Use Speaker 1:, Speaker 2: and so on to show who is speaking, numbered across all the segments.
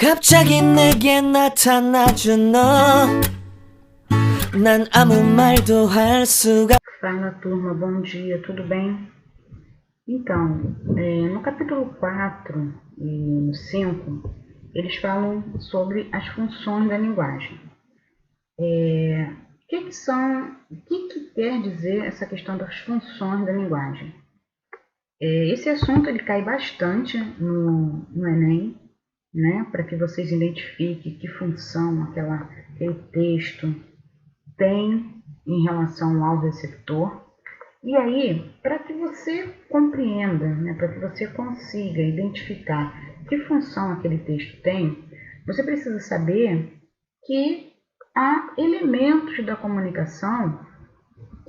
Speaker 1: 갑자기 내게 나타나준 너, 난 아무 말도 할 수가.
Speaker 2: Fala turma, bom dia, tudo bem? Então, no capítulo 4 e no 5, eles falam sobre as funções da linguagem. O que quer dizer essa questão das funções da linguagem? Esse assunto ele cai bastante no Enem, né, para que vocês identifiquem que função aquele texto tem em relação ao receptor. E aí, para que você compreenda, né, para que você consiga identificar que função aquele texto tem, você precisa saber que há elementos da comunicação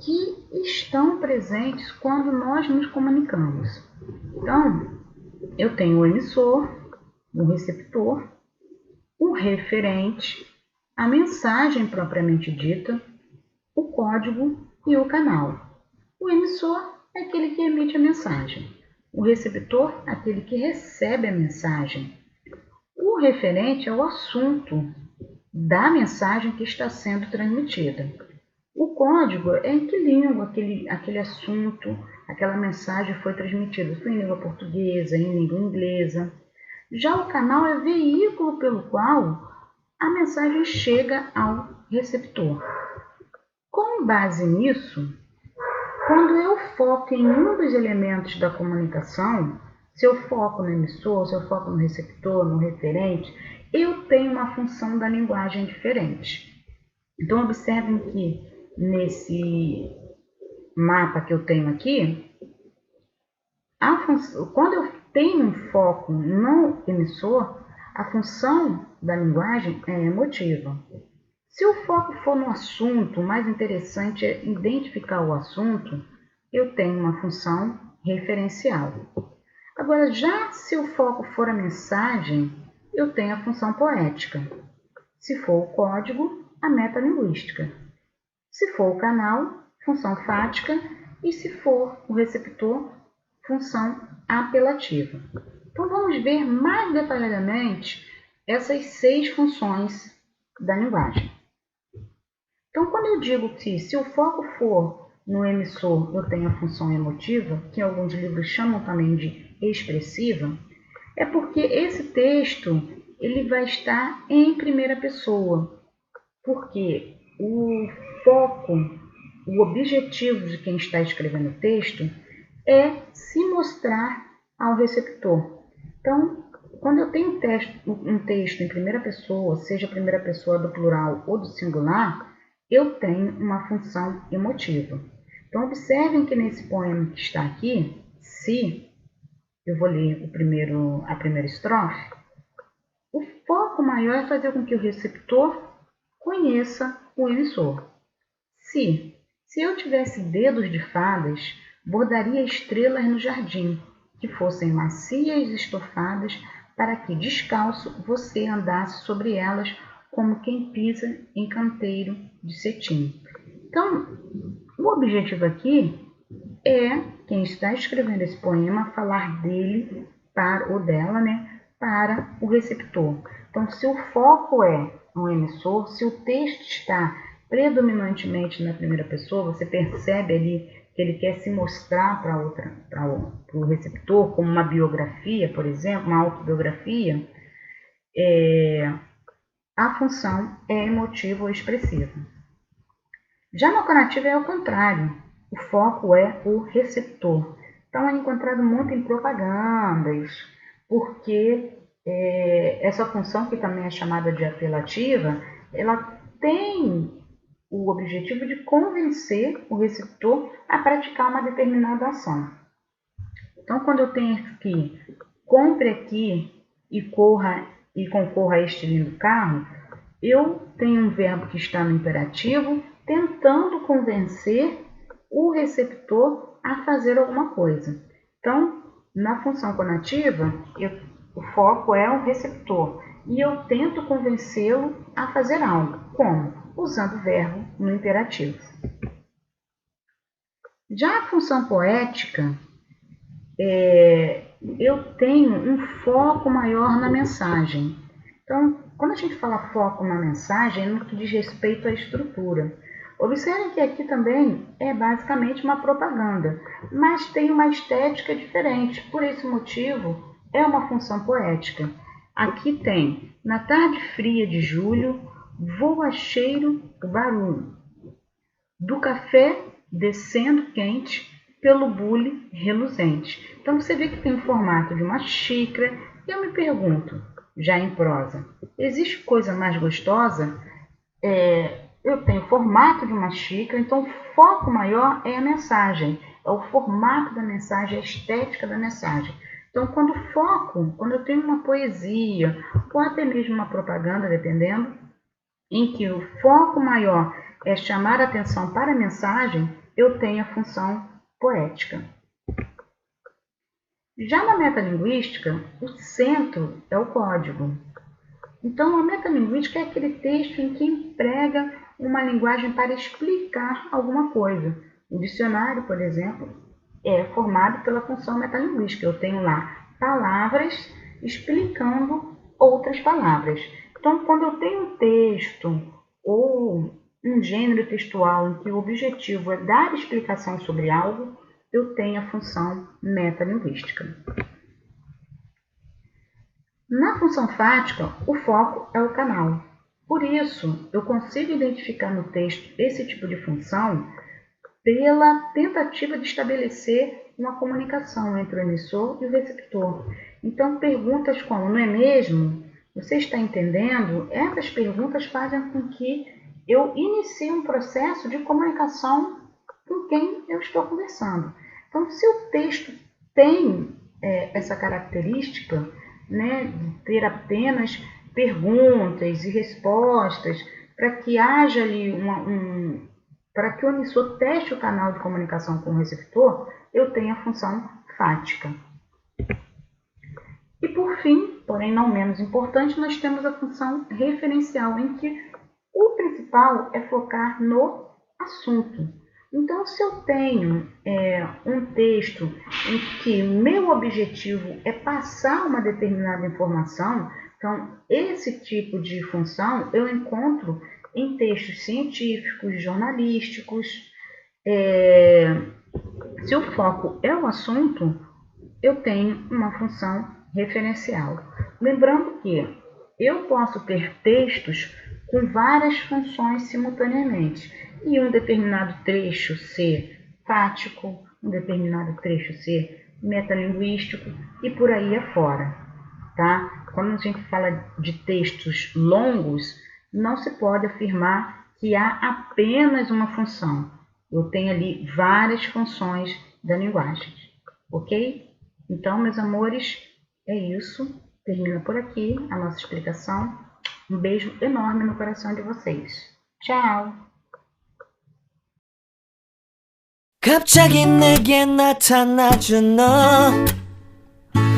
Speaker 2: que estão presentes quando nós nos comunicamos. Então, eu tenho o emissor, o receptor, o referente, a mensagem propriamente dita, o código e o canal. O emissor é aquele que emite a mensagem. O receptor é aquele que recebe a mensagem. O referente é o assunto da mensagem que está sendo transmitida. O código é em que língua aquele assunto, aquela mensagem foi transmitida. Se em língua portuguesa, em língua inglesa. Já o canal é o veículo pelo qual a mensagem chega ao receptor. Com base nisso, quando eu foco em um dos elementos da comunicação, se eu foco no emissor, se eu foco no receptor, no referente, eu tenho uma função da linguagem diferente. Então, observem que nesse mapa que eu tenho aqui, quando eu tenho um foco no emissor, a função da linguagem é emotiva. Se o foco for no assunto, o mais interessante é identificar o assunto, eu tenho uma função referencial. Agora, já se o foco for a mensagem, eu tenho a função poética. Se for o código, a metalinguística. Se for o canal, função fática. E se for o receptor, função apelativa. Então, vamos ver mais detalhadamente essas 6 funções da linguagem. Então, quando eu digo que se o foco for no emissor, eu tenho a função emotiva, que alguns livros chamam também de expressiva, é porque esse texto ele vai estar em primeira pessoa, porque o foco, o objetivo de quem está escrevendo o texto é se mostrar ao receptor. Então, quando eu tenho um texto em primeira pessoa, seja a primeira pessoa do plural ou do singular, eu tenho uma função emotiva. Então, observem que nesse poema que está aqui, se, eu vou ler a primeira estrofe, o foco maior é fazer com que o receptor conheça o emissor. Se eu tivesse dedos de fadas, bordaria estrelas no jardim, que fossem macias e estofadas, para que, descalço, você andasse sobre elas como quem pisa em canteiro de cetim. Então, o objetivo aqui é quem está escrevendo esse poema falar dele ou dela, né, para o receptor. Então, se o foco é no emissor, se o texto está predominantemente na primeira pessoa, você percebe ali que ele quer se mostrar para o receptor como uma biografia, por exemplo, uma autobiografia, a função é emotiva ou expressiva. Já no conativo é o contrário, o foco é o receptor. Então é encontrado muito em propagandas, porque essa função, que também é chamada de apelativa, ela tem o objetivo de convencer o receptor a praticar uma determinada ação. Então, quando eu tenho aqui, compre aqui e concorra a este lindo carro, eu tenho um verbo que está no imperativo, tentando convencer o receptor a fazer alguma coisa. Então, na função conativa, o foco é o receptor e eu tento convencê-lo a fazer algo. Como? Usando o verbo no imperativo. Já a função poética, eu tenho um foco maior na mensagem. Então, quando a gente fala foco na mensagem, é no que diz respeito à estrutura. Observem que aqui também é basicamente uma propaganda, mas tem uma estética diferente. Por esse motivo, é uma função poética. Aqui tem, na tarde fria de julho, voa cheiro o barulho do café descendo quente pelo bule reluzente. Então você vê que tem o formato de uma xícara e eu me pergunto, já em prosa, existe coisa mais gostosa? Eu tenho o formato de uma xícara, então o foco maior é a mensagem, é o formato da mensagem, a estética da mensagem. Então, quando eu tenho uma poesia, ou até mesmo uma propaganda, dependendo, em que o foco maior é chamar a atenção para a mensagem, eu tenho a função poética. Já na metalinguística, o centro é o código. Então, a metalinguística é aquele texto em que emprega uma linguagem para explicar alguma coisa. O dicionário, por exemplo, é formado pela função metalinguística. Eu tenho lá palavras explicando outras palavras. Então, quando eu tenho um texto ou um gênero textual em que o objetivo é dar explicação sobre algo, eu tenho a função metalinguística. Na função fática, o foco é o canal. Por isso, eu consigo identificar no texto esse tipo de função pela tentativa de estabelecer uma comunicação entre o emissor e o receptor. Então, perguntas como, não é mesmo? Você está entendendo? Essas perguntas fazem com que eu inicie um processo de comunicação com quem eu estou conversando. Então, se o texto tem essa característica, né, de ter apenas perguntas e respostas, para que haja ali para que o emissor teste o canal de comunicação com o receptor, eu tenho a função fática. E por fim, porém não menos importante, nós temos a função referencial, em que o principal é focar no assunto. Então, se eu tenho um texto em que meu objetivo é passar uma determinada informação, então esse tipo de função eu encontro em textos científicos, jornalísticos. Se o foco é o assunto, eu tenho uma função referencial. Lembrando que eu posso ter textos com várias funções simultaneamente, e um determinado trecho ser fático, um determinado trecho ser metalinguístico e por aí afora. Tá? Quando a gente fala de textos longos, não se pode afirmar que há apenas uma função. Eu tenho ali várias funções da linguagem. Ok? Então, meus amores, é isso. Termina por aqui a nossa explicação. Um beijo enorme no coração de vocês. Tchau!
Speaker 1: 갑자기 내게 나타나준 너